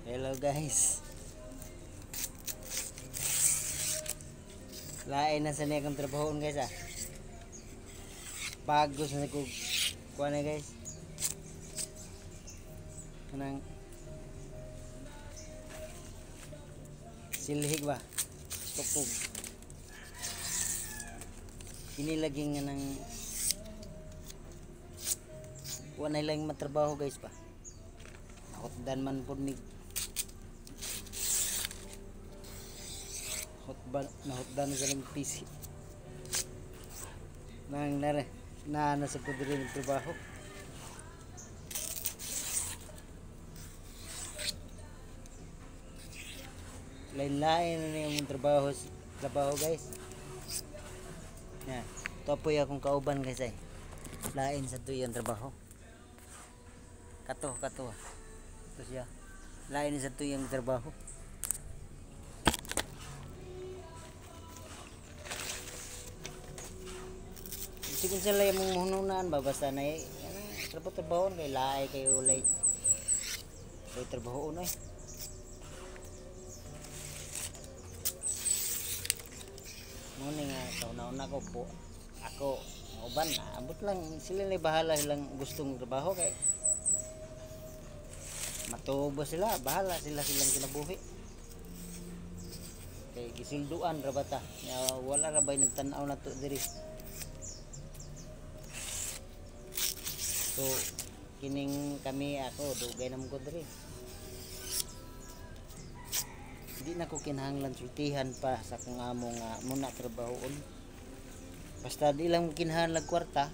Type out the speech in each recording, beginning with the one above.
Hello guys. Lain na sa niya kong trabahon guys ah. Bagos na ko kuha na guys. Kanang silhig ba? Tukog. Ini lagi nga nang wala lang matrabaho guys pa. Hotdan man po mig hotdan sa lang PC nang nasa po din ng trabaho. Lain-lain na yung trabaho guys. Yan, topoy akong kauban guys ay. Lain sa tuyang trabaho. Kato. Ito siya. Lain sa tuyang trabaho. Sige sila yung muhunan ba basta na trabaho kay laay kayo ulay. Kay trabaho unoy. Muna nga kauna-una ko po ako uban abot lang sila na bahala silang gustong trabaho kay matubo sila bahala silang kinabuhi kay gisilduan ra bata wala ra bay nagtan-aw na to diri. So kining kami ako dugay na mo ko diri. Di na ko kinahanglan sultihan pa sa kung amo nga muna trabahoon. Basta di lang kinahanglan kwarta.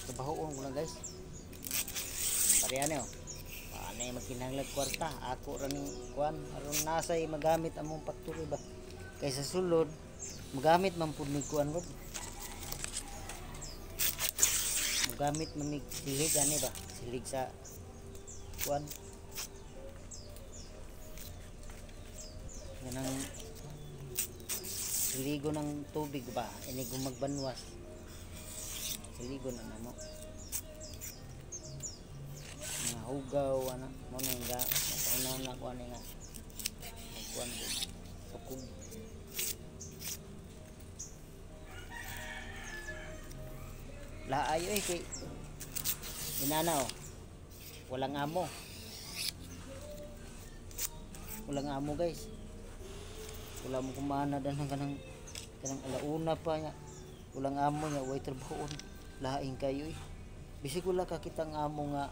Trabahoon ko na guys. Pareha niyo. Paano yung magkinahanglan kwarta? Ako rin kuan aron nasay magamit among factory ba. Kaysa sulod magamit man pud mig kuan rod. Magamit man mig silig ani ba? Silig sa kuan. Ganang siligo ng tubig ba ini gumagbanwas siligo na namo mga hugaw ana mo nang ga na ko ani nga kuan tukog laayo kay inana walang amo guys. Wala mo kumana dan kanang alauna pa nya. Walang amo nya way trabahoon. Laing kayo Bisig wala ka kitang amo nga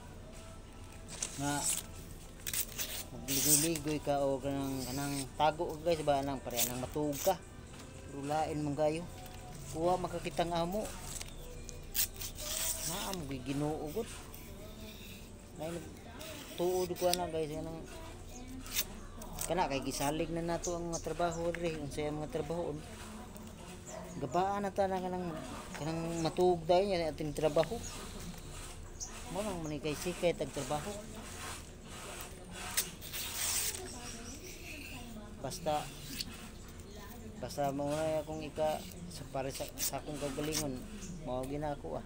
magligoy-ligoy ka o kanang tago guys ba nang pareha nang matug ka. Pero lain man kayo. Kuha makakitang amo. Na amo Ginoo gud. Lain tuod ko na guys nang kana kay gisalig na nato ang mga trabaho diri unsay mga trabahoon gabaan na ta kanang matuog dayon nya ating trabaho mo nang man kay sikay tag trabaho basta mo na akong sa para sa akong kagalingon mao ginako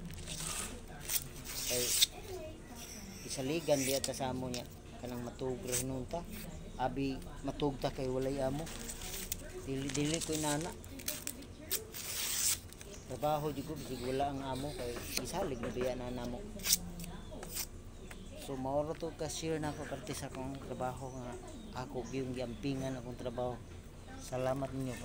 kay isaligan di ata sa amo nya kanang matuog ra hinunta abi matugta kay walay amo dili ko inana trabaho jud ko bisig wala ang amo kay isalig na biya na namo. So maoro to ka share nako parte sa akong trabaho nga ako gyung giampingan akong trabaho. Salamat ninyo.